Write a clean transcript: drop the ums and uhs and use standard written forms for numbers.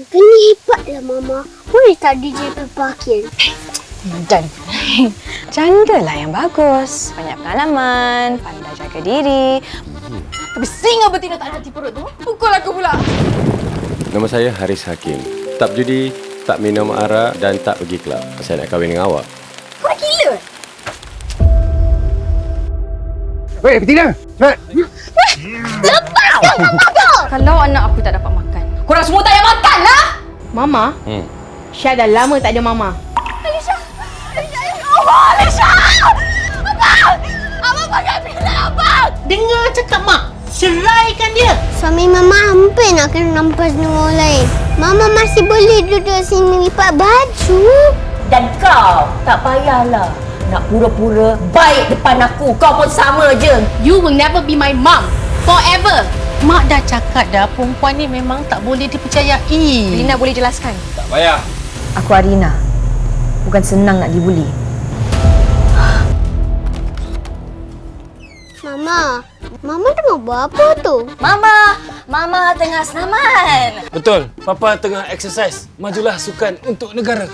Kena hebatlah Mama. Boleh tak DJ Pepakil? Dan janda lah yang bagus. Banyak pengalaman, pandai jaga diri. Tapi singa betina tak ada hati perut tu. Pukul aku pula. Nama saya Haris Hakim. Tak judi, tak minum arak dan tak pergi kelab. Saya nak kahwin dengan awak. Kau dah gila? Weh, betina! Cepat! Lepaskan mama! Kalau anak aku tak dapat makan, korang semua tak payah makan lah! Mama? Syah dah lama tak ada Mama. Alisha! Allah, Alisha! Abang! Abang pakai pilihan abang! Dengar cakap Mak. Ceraikan dia. Suami Mama hampir nak kena nampas dengan orang lain. Mama masih boleh duduk sini lipat baju. Dan kau tak payahlah nak pura-pura baik depan aku. Kau pun sama je. You will never be my mom. Forever. Mak dah cakap dah, perempuan ni memang tak boleh dipercayai. Rina boleh jelaskan? Tak payah. Aku Arina. Bukan senang nak dibuli. Mama tengah buat apa tu? Mama tengah senaman. Betul. Papa tengah exercise. Majulah sukan untuk negara.